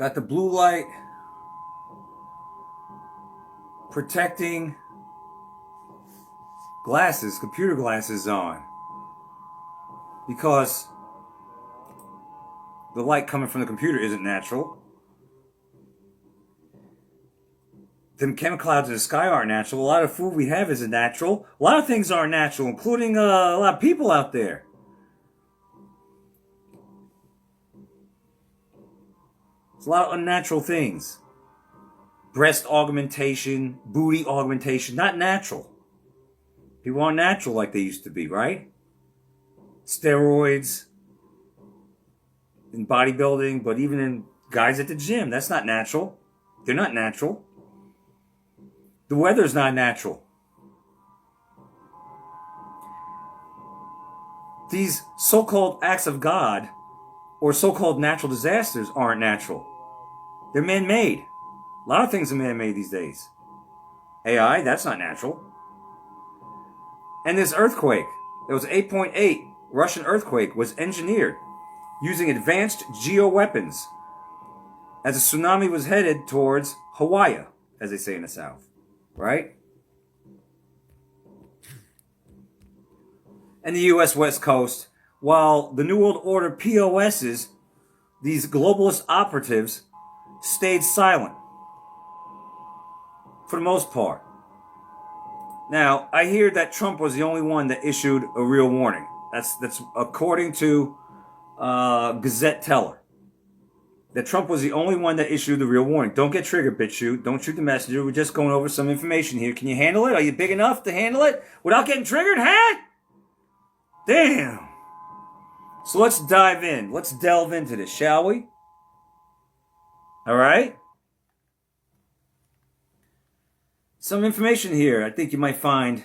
Got the blue light protecting glasses, computer glasses on. Because the light coming from the computer isn't natural. The chemical clouds in the sky aren't natural. A lot of food we have isn't natural. A lot of things aren't natural, including a lot of people out there. There's a lot of unnatural things. Breast augmentation, booty augmentation, not natural. People aren't natural like they used to be, right? Steroids in bodybuilding, but even in guys at the gym, that's not natural. They're not natural. The weather's not natural. These so-called acts of God or so-called natural disasters aren't natural. They're man-made. A lot of things are man-made these days. AI, that's not natural. And this earthquake, it was 8.8 Russian earthquake, was engineered using advanced geoweapons as a tsunami was headed towards Hawaii, as they say in the South. Right? And the U.S. West Coast, while the New World Order POSs, these globalist operatives, stayed silent. For the most part. Now, I hear that Trump was the only one that issued a real warning. That's according to Gazette Teller. That Trump was the only one that issued the real warning. Don't get triggered, BitChute. Don't shoot the messenger. We're just going over some information here. Can you handle it? Are you big enough to handle it without getting triggered, huh? Damn. So let's dive in. Let's delve into this, shall we? All right? Some information here I think you might find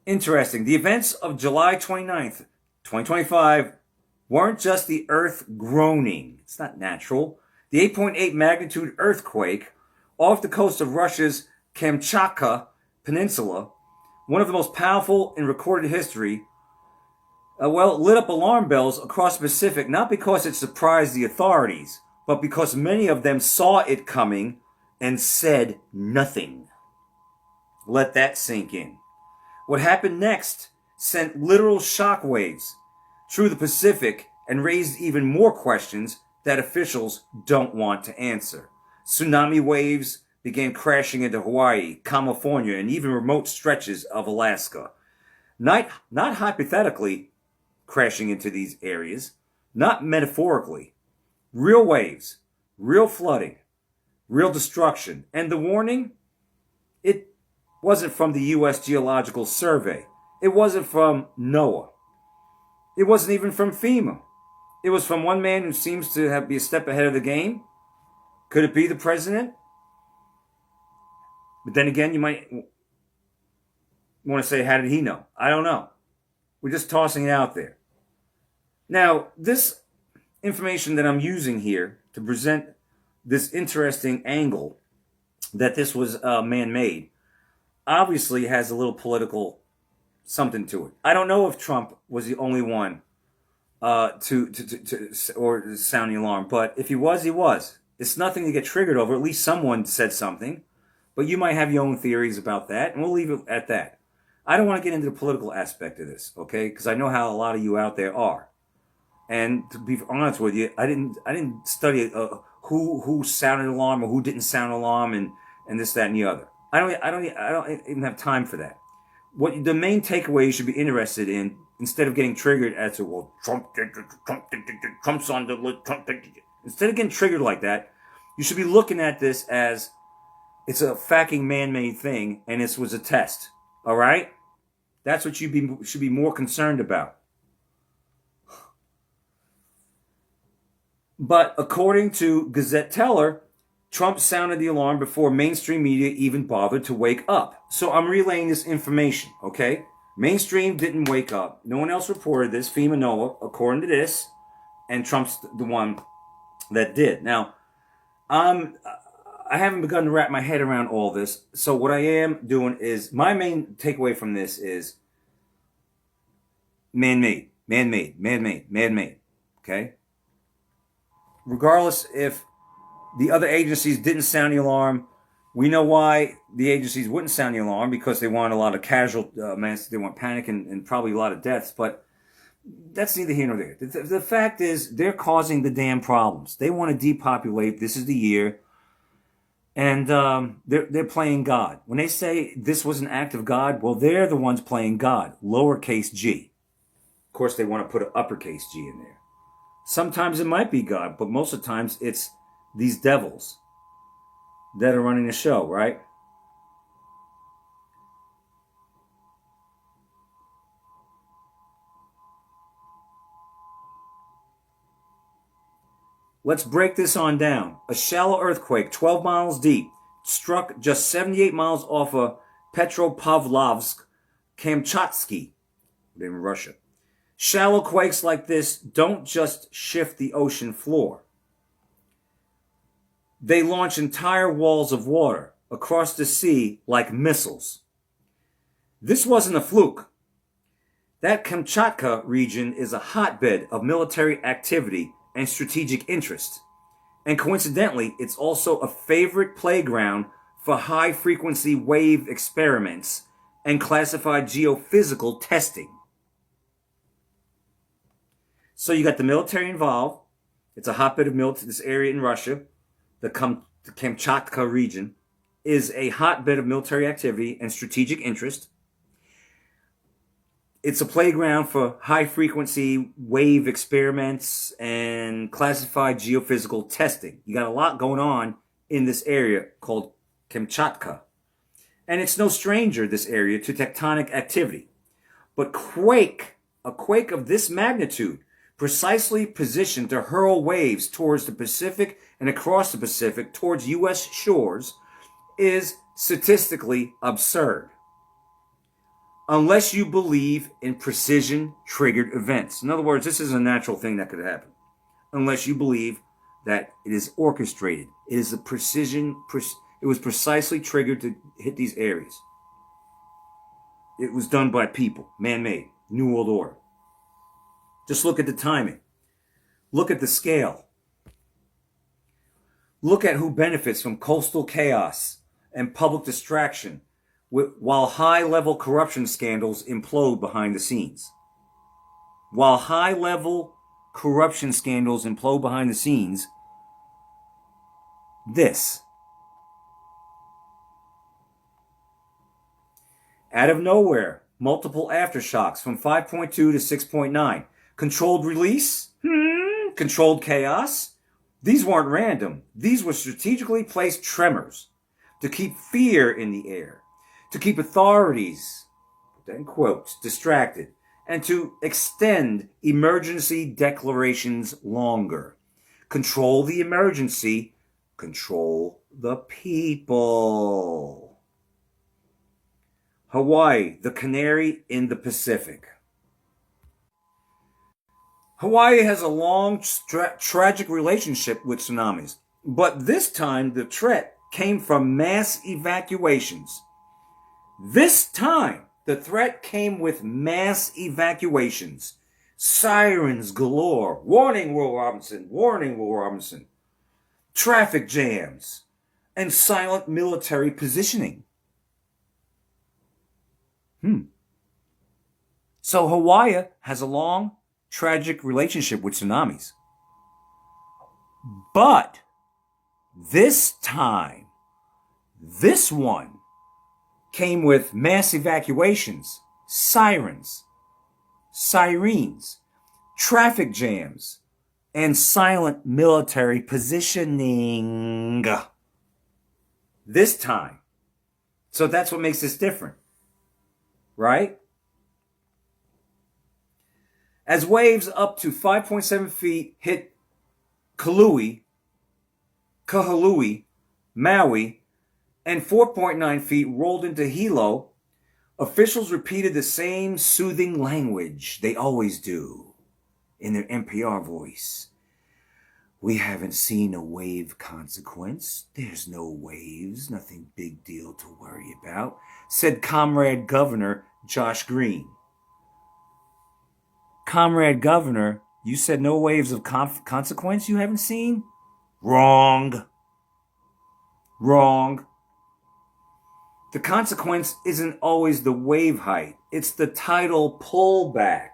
interesting. The events of July 29th, 2025 weren't just the earth groaning. It's not natural. The 8.8 magnitude earthquake off the coast of Russia's Kamchatka Peninsula, one of the most powerful in recorded history, lit up alarm bells across the Pacific, not because it surprised the authorities, but because many of them saw it coming and said nothing. Let that sink in. What happened next sent literal shockwaves through the Pacific and raised even more questions that officials don't want to answer. Tsunami waves began crashing into Hawaii, California, and even remote stretches of Alaska. Not hypothetically crashing into these areas, not metaphorically. Real waves, real flooding, real destruction. And the warning? It wasn't from the U.S. Geological Survey. It wasn't from NOAA. It wasn't even from FEMA. It was from one man who seems to be a step ahead of the game. Could it be the president? But then again, you might want to say, how did he know? I don't know. We're just tossing it out there. Now, this information that I'm using here to present this interesting angle that this was man-made obviously has a little political something to it. I don't know if Trump was the only one to sound the alarm, but if he was, he was. It's nothing to get triggered over. At least someone said something, but you might have your own theories about that, and we'll leave it at that. I don't want to get into the political aspect of this, okay? Because I know how a lot of you out there are, and to be honest with you, I didn't study who sounded an alarm or who didn't sound an alarm and this, that, and the other. I don't even have time for that. What the main takeaway you should be interested in, instead of getting triggered as to, well, Trump's on the list, instead of getting triggered like that, you should be looking at this as it's a fucking man-made thing, and this was a test. All right? That's what you should be more concerned about. But according to Gazette Teller, Trump sounded the alarm before mainstream media even bothered to wake up. So I'm relaying this information, okay? Mainstream didn't wake up. No one else reported this, FEMA, NOAA, according to this, and Trump's the one that did. Now, I haven't begun to wrap my head around all this, so what I am doing is, my main takeaway from this is man-made, man-made, man-made, man-made, okay? Regardless if The other agencies didn't sound the alarm. We know why the agencies wouldn't sound the alarm, because they want a lot of they want panic and probably a lot of deaths. But that's neither here nor there. The fact is, they're causing the damn problems. They want to depopulate. This is the year. And they're playing God. When they say this was an act of God, well, they're the ones playing God, lowercase g. Of course, they want to put an uppercase G in there. Sometimes it might be God, but most of the times it's these devils that are running the show, right? Let's break this on down. A shallow earthquake, 12 miles deep, struck just 78 miles off of Petropavlovsk, Kamchatsky, in Russia. Shallow quakes like this don't just shift the ocean floor. They launch entire walls of water across the sea like missiles. This wasn't a fluke. That Kamchatka region is a hotbed of military activity and strategic interest. And coincidentally, it's also a favorite playground for high-frequency wave experiments and classified geophysical testing. So you got the military involved. It's a hotbed of military. This area in Russia, the Kamchatka region, is a hotbed of military activity and strategic interest. It's a playground for high-frequency wave experiments and classified geophysical testing. You got a lot going on in this area called Kamchatka. And it's no stranger, this area, to tectonic activity. But a quake of this magnitude, precisely positioned to hurl waves towards the Pacific and across the Pacific towards U.S. shores, is statistically absurd. Unless you believe in precision-triggered events. In other words, this is a natural thing that could happen. Unless you believe that it is orchestrated. It is it was precisely triggered to hit these areas. It was done by people, man-made, New World Order. Just look at the timing. Look at the scale. Look at who benefits from coastal chaos and public distraction while high-level corruption scandals implode behind the scenes. While high-level corruption scandals implode behind the scenes, this. Out of nowhere, multiple aftershocks from 5.2 to 6.9. Controlled release? Controlled chaos? These weren't random. These were strategically placed tremors to keep fear in the air, to keep authorities, then quotes, distracted, and to extend emergency declarations longer. Control the emergency, control the people. Hawaii, the canary in the Pacific. Hawaii has a long, tragic relationship with tsunamis, but this time the threat came from mass evacuations. This time, the threat came with mass evacuations. Sirens galore. Warning, Will Robinson. Warning, Will Robinson. Traffic jams. And silent military positioning. So Hawaii has a long, tragic relationship with tsunamis. But this time, this one came with mass evacuations, sirens, traffic jams, and silent military positioning. This time. So that's what makes this different. Right? As waves up to 5.7 feet hit Kahului, Maui, and 4.9 feet rolled into Hilo, officials repeated the same soothing language they always do in their NPR voice. We haven't seen a wave consequence. There's no waves, nothing big deal to worry about, said Comrade Governor Josh Green. Comrade Governor, you said no waves of consequence you haven't seen? Wrong. Wrong. The consequence isn't always the wave height. It's the tidal pullback.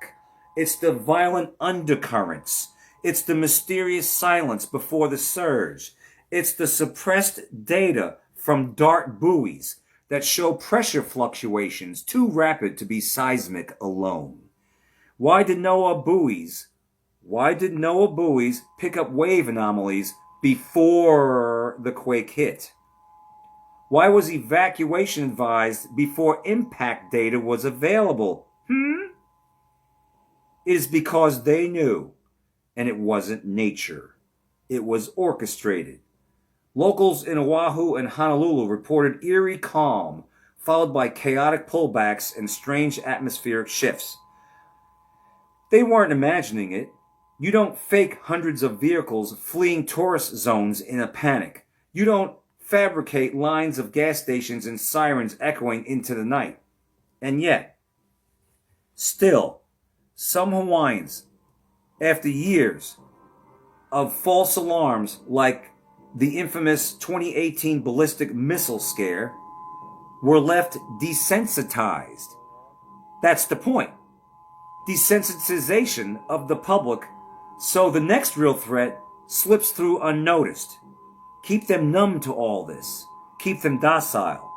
It's the violent undercurrents. It's the mysterious silence before the surge. It's the suppressed data from dart buoys that show pressure fluctuations too rapid to be seismic alone. Why did NOAA buoys pick up wave anomalies before the quake hit? Why was evacuation advised before impact data was available? It is because they knew, and it wasn't nature. It was orchestrated. Locals in Oahu and Honolulu reported eerie calm, followed by chaotic pullbacks and strange atmospheric shifts. They weren't imagining it. You don't fake hundreds of vehicles fleeing tourist zones in a panic. You don't fabricate lines of gas stations and sirens echoing into the night. And yet, still, some Hawaiians, after years of false alarms like the infamous 2018 ballistic missile scare, were left desensitized. That's the point. Desensitization of the public so the next real threat slips through unnoticed. Keep them numb to all this. Keep them docile,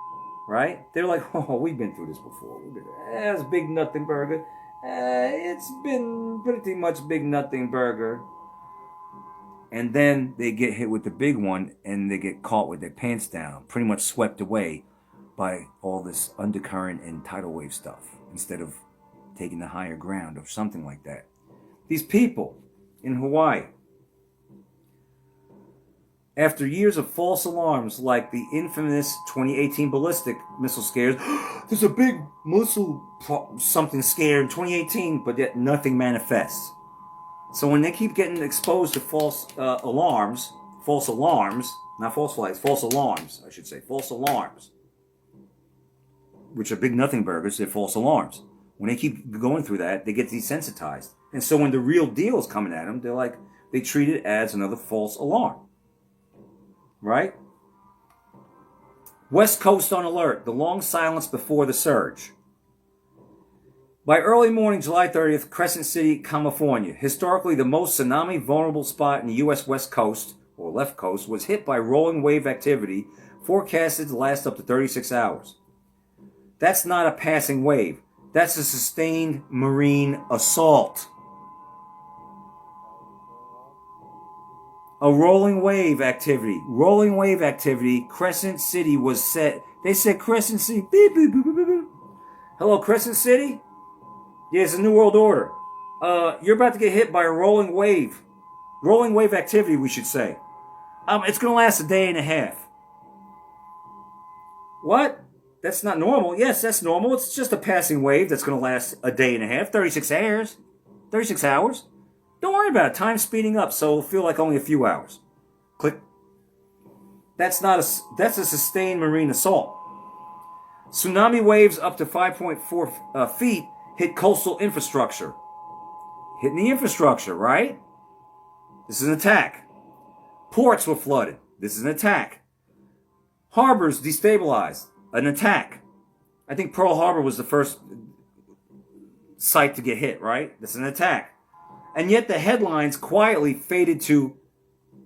right? They're like, oh, we've been through this before. It's big nothing burger. It's been pretty much big nothing burger. And then they get hit with the big one and they get caught with their pants down, pretty much swept away by all this undercurrent and tidal wave stuff instead of taking the higher ground or something like that. These people in Hawaii, after years of false alarms like the infamous 2018 ballistic missile scares, there's a big missile something scare in 2018, but yet nothing manifests. So when they keep getting exposed to false alarms, not false flags, false alarms, I should say, false alarms, which are big nothing burgers, they're false alarms. When they keep going through that, they get desensitized. And so when the real deal is coming at them, they treat it as another false alarm. Right? West Coast on alert, the long silence before the surge. By early morning, July 30th, Crescent City, California, historically the most tsunami vulnerable spot in the U.S. West Coast, or left coast, was hit by rolling wave activity forecasted to last up to 36 hours. That's not a passing wave. That's a sustained marine assault. A rolling wave activity. Crescent City was set. They said Crescent City. Beep, beep, beep, beep, beep. Hello, Crescent City? Yeah, it's a New World Order. You're about to get hit by a rolling wave. Rolling wave activity, we should say. It's going to last a day and a half. What? That's not normal. Yes, that's normal. It's just a passing wave that's going to last a day and a half. 36 hours. 36 hours. Don't worry about it. Time's speeding up, so it'll feel like only a few hours. Click. That's a sustained marine assault. Tsunami waves up to 5.4 feet hit coastal infrastructure. Hitting the infrastructure, right? This is an attack. Ports were flooded. This is an attack. Harbors destabilized. An attack. I think Pearl Harbor was the first site to get hit, right? This is an attack. And yet the headlines quietly faded to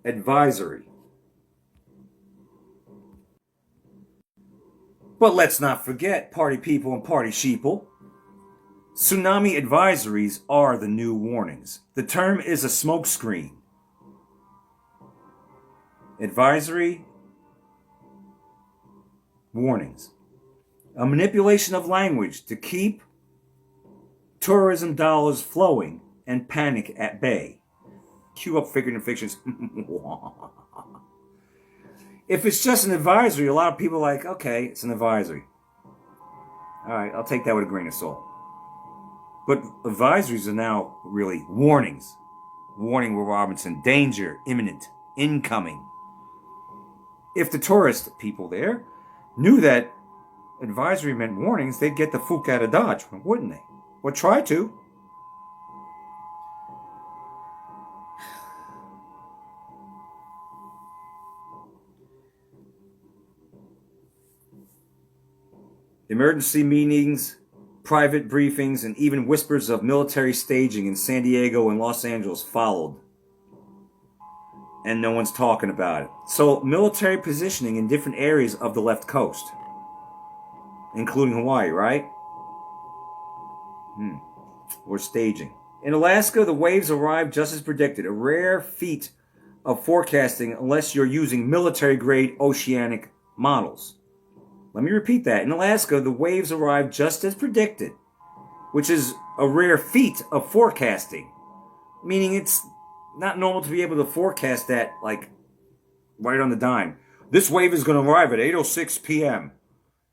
advisory. But let's not forget, party people and party sheeple, tsunami advisories are the new warnings. The term is a smokescreen. Advisory, warnings. A manipulation of language to keep tourism dollars flowing and panic at bay. Cue up figurative fictions. If it's just an advisory, a lot of people are like, okay, it's an advisory. All right, I'll take that with a grain of salt. But advisories are now really warnings. Warning Will Robinson, danger, imminent, incoming. If the tourist people there knew that advisory meant warnings, they'd get the fook out of Dodge, wouldn't they? Or try to. Emergency meetings, private briefings, and even whispers of military staging in San Diego and Los Angeles followed. And no one's talking about it. So, military positioning in different areas of the left coast, including Hawaii, right? Or staging. In Alaska, the waves arrived just as predicted, a rare feat of forecasting unless you're using military-grade oceanic models. Let me repeat that. In Alaska, the waves arrived just as predicted, which is a rare feat of forecasting, meaning it's not normal to be able to forecast that, like, right on the dime. This wave is going to arrive at 8:06 p.m.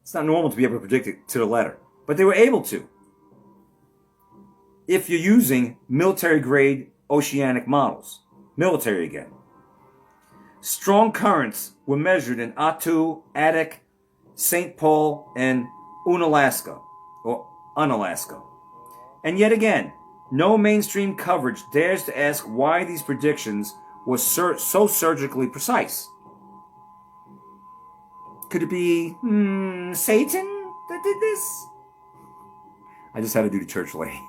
It's not normal to be able to predict it to the letter, but they were able to. If you're using military-grade oceanic models. Military again. Strong currents were measured in Attu, Attic, St. Paul, and Unalaska. And yet again, no mainstream coverage dares to ask why these predictions were so surgically precise. Could it be Satan that did this? I just had to do the church lady.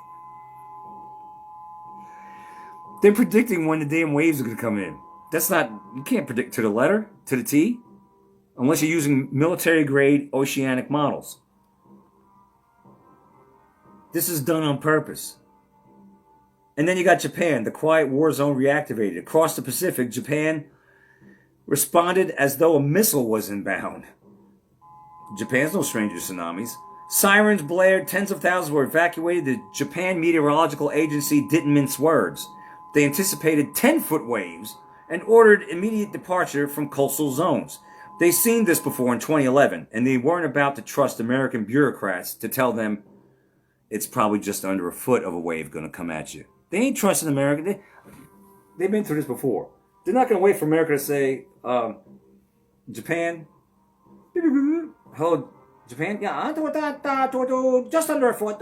They're predicting when the damn waves are going to come in. That's not, you can't predict to the letter, to the T, unless you're using military-grade oceanic models. This is done on purpose. And then you got Japan, the quiet war zone reactivated. Across the Pacific, Japan responded as though a missile was inbound. Japan's no stranger to tsunamis. Sirens blared, tens of thousands were evacuated. The Japan Meteorological Agency didn't mince words. They anticipated 10-foot waves and ordered immediate departure from coastal zones. They've seen this before in 2011, and they weren't about to trust American bureaucrats to tell them it's probably just under a foot of a wave going to come at you. They ain't trusting America. They've been through this before. They're not going to wait for America to say, Japan, hello, Japan, yeah, just under a foot,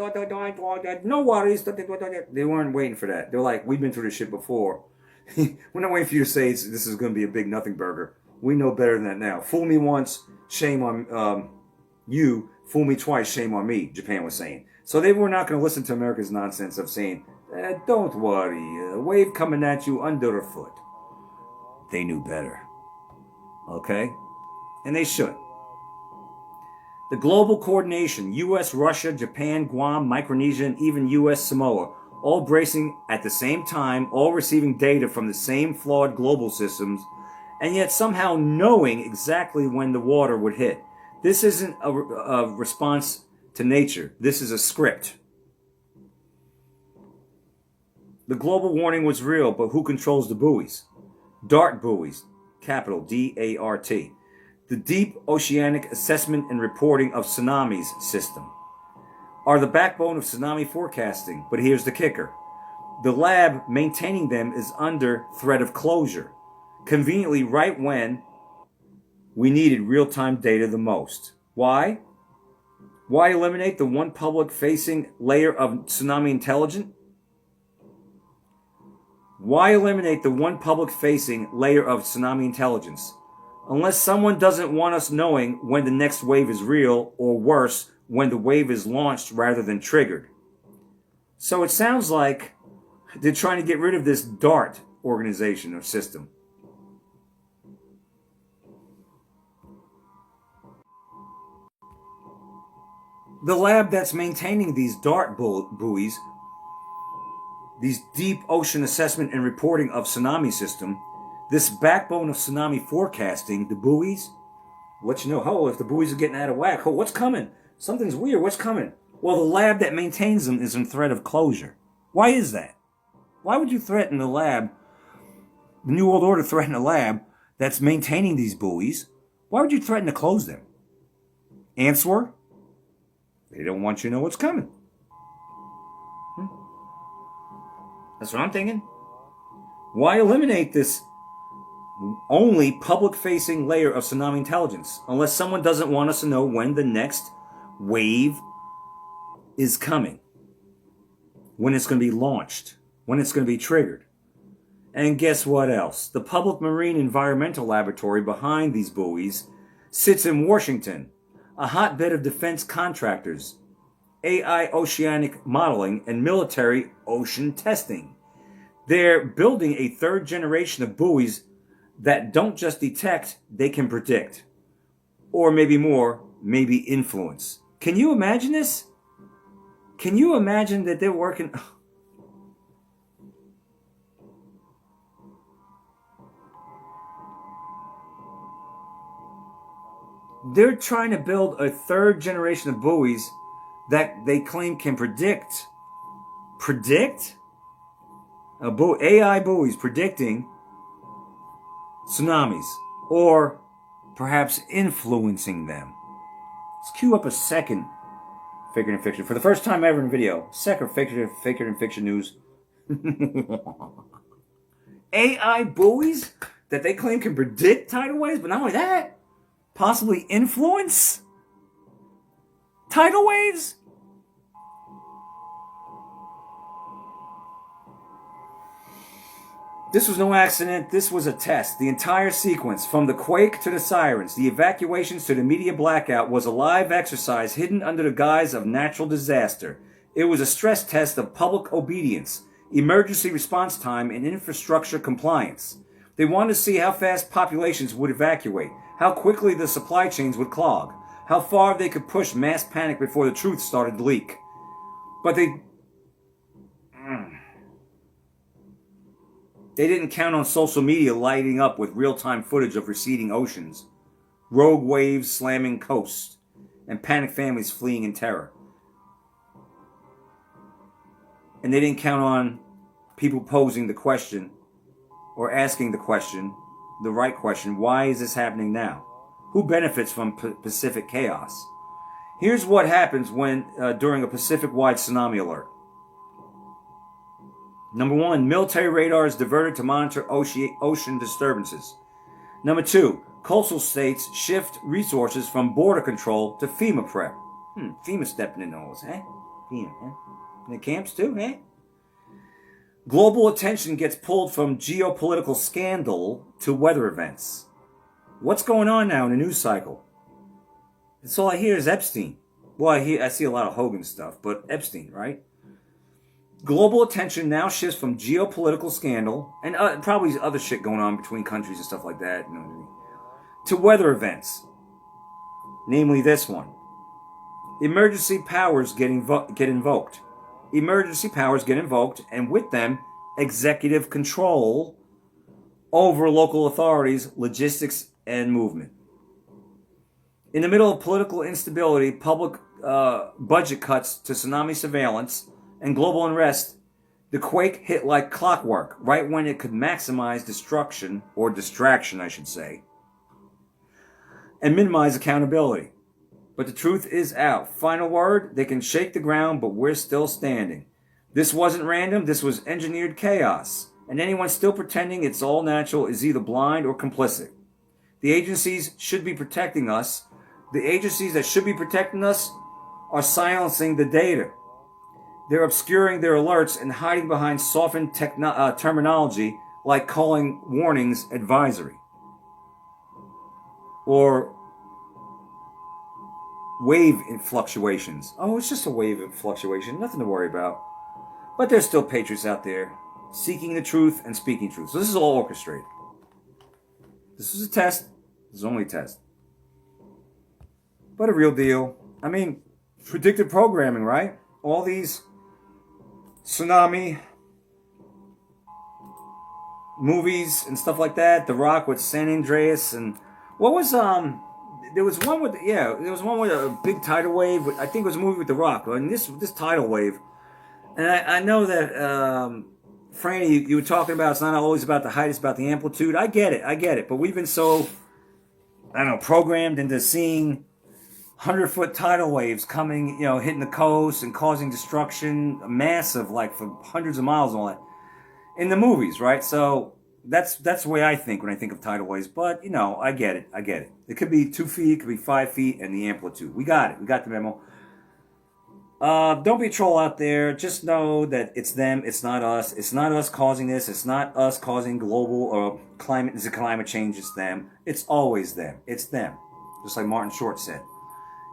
no worries. They weren't waiting for that. They're like, we've been through this shit before. We're not waiting for you to say this is going to be a big nothing burger. We know better than that now. Fool me once, shame on you. Fool me twice, shame on me, Japan was saying. So they were not going to listen to America's nonsense of saying, don't worry, a wave coming at you under a foot. They knew better. Okay? And they should. The global coordination, U.S., Russia, Japan, Guam, Micronesia, and even U.S. Samoa, all bracing at the same time, all receiving data from the same flawed global systems, and yet somehow knowing exactly when the water would hit. This isn't a response to nature. This is a script. The global warning was real, but who controls the buoys? DART buoys, capital D-A-R-T. The Deep Oceanic Assessment and Reporting of Tsunamis system are the backbone of tsunami forecasting. But here's the kicker. The lab maintaining them is under threat of closure, conveniently right when we needed real-time data the most. Why? Why eliminate the one public-facing layer of tsunami intelligence? Why eliminate the one public-facing layer of tsunami intelligence? Unless someone doesn't want us knowing when the next wave is real, or worse, when the wave is launched rather than triggered. So it sounds like they're trying to get rid of this DART organization or system. The lab that's maintaining these DART buoys, these Deep Ocean Assessment and Reporting of Tsunami System, this backbone of tsunami forecasting, the buoys, let you know, oh, if the buoys are getting out of whack, oh, what's coming? Something's weird, what's coming? Well, the lab that maintains them is in threat of closure. Why is that? Why would you threaten the lab, the New World Order threaten a lab that's maintaining these buoys? Why would you threaten to close them? Answer? They don't want you to know what's coming. That's what I'm thinking. Why eliminate this only public-facing layer of tsunami intelligence unless someone doesn't want us to know when the next wave is coming, when it's going to be launched, when it's going to be triggered? And guess what else? The Public Marine Environmental Laboratory behind these buoys sits in Washington. a hotbed of defense contractors, AI oceanic modeling, and military ocean testing. They're building a third generation of buoys that don't just detect, they can predict. Or maybe more, maybe influence. Can you imagine this? Can you imagine that they're working... They're trying to build a third generation of buoys that they claim can predict. Predict? AI buoys predicting tsunamis, or perhaps influencing them. Let's cue up a second Figured in Fiction. For the first time ever in video, second Figured in Fiction news. AI buoys that they claim can predict tidal waves, but not only that, possibly influence tidal waves? This was no accident. This was a test. The entire sequence, from the quake to the sirens, the evacuations to the media blackout, was a live exercise hidden under the guise of natural disaster. It was a stress test of public obedience, emergency response time, and infrastructure compliance. They wanted to see how fast populations would evacuate, how quickly the supply chains would clog, how far they could push mass panic before the truth started to leak. But they didn't count on social media lighting up with real-time footage of receding oceans, rogue waves slamming coasts, and panicked families fleeing in terror. And they didn't count on people posing the question, or asking the question, the right question, why is this happening now? Who benefits from Pacific chaos? Here's what happens when during a Pacific-wide tsunami alert. Number 1, military radar is diverted to monitor ocean disturbances. Number 2, coastal states shift resources from border control to FEMA prep. FEMA stepping in those, eh? FEMA, eh? In the camps too, eh? Global attention gets pulled from geopolitical scandal to weather events. What's going on now in the news cycle? That's all I hear is Epstein. Well, I see a lot of Hogan stuff, but Epstein, right? Global attention now shifts from geopolitical scandal, and probably other shit going on between countries and stuff like that, you know what I mean, to weather events. Namely this one. Emergency powers get invoked. Emergency powers get invoked, and with them, executive control over local authorities, logistics, and movement. In the middle of political instability, public budget cuts to tsunami surveillance, and global unrest, the quake hit like clockwork, right when it could maximize destruction, or distraction, I should say, and minimize accountability. But the truth is out. Final word, they can shake the ground, but we're still standing. This wasn't random, this was engineered chaos. And anyone still pretending it's all natural is either blind or complicit. The agencies should be protecting us. The agencies that should be protecting us are silencing the data. They're obscuring their alerts and hiding behind softened terminology like calling warnings advisory. Or wave fluctuations. Oh, it's just a wave fluctuation. Nothing to worry about. But there's still patriots out there seeking the truth and speaking truth. So this is all orchestrated. This is a test. This is only a test. But a real deal. I mean, predictive programming, right? All these tsunami movies and stuff like that. The Rock with San Andreas, and what was there was one with a big tidal wave. I think it was a movie with The Rock. And this tidal wave, and I know that Franny, you were talking about it's not always about the height, it's about the amplitude. I get it. But we've been so, programmed into seeing 100-foot tidal waves coming, hitting the coast and causing destruction, massive, like for hundreds of miles and all that, in the movies, right? So that's the way I think when I think of tidal waves. But I get it. It could be 2 feet, it could be 5 feet, and the amplitude. We got it. We got the memo. Don't be a troll out there. Just know that it's them. It's not us. It's not us causing this. It's not us causing global or climate change. It's them. It's always them. It's them. Just like Martin Short said.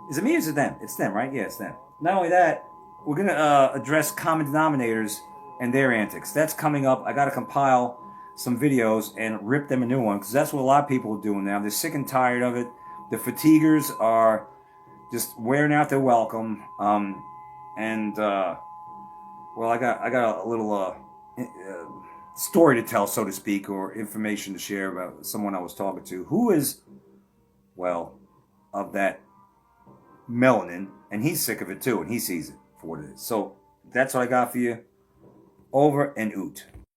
Is it me or is it them? It's them, right? Yeah, it's them. Not only that, we're going to address common denominators and their antics. That's coming up. I got to compile some videos and rip them a new one because that's what a lot of people are doing now. They're sick and tired of it. The fatiguers are just wearing out their welcome. Well, I got a little story to tell, so to speak, or information to share about someone I was talking to who is, well, of that melanin, and he's sick of it too, and he sees it for what it is. So that's what I got for you. Over and out.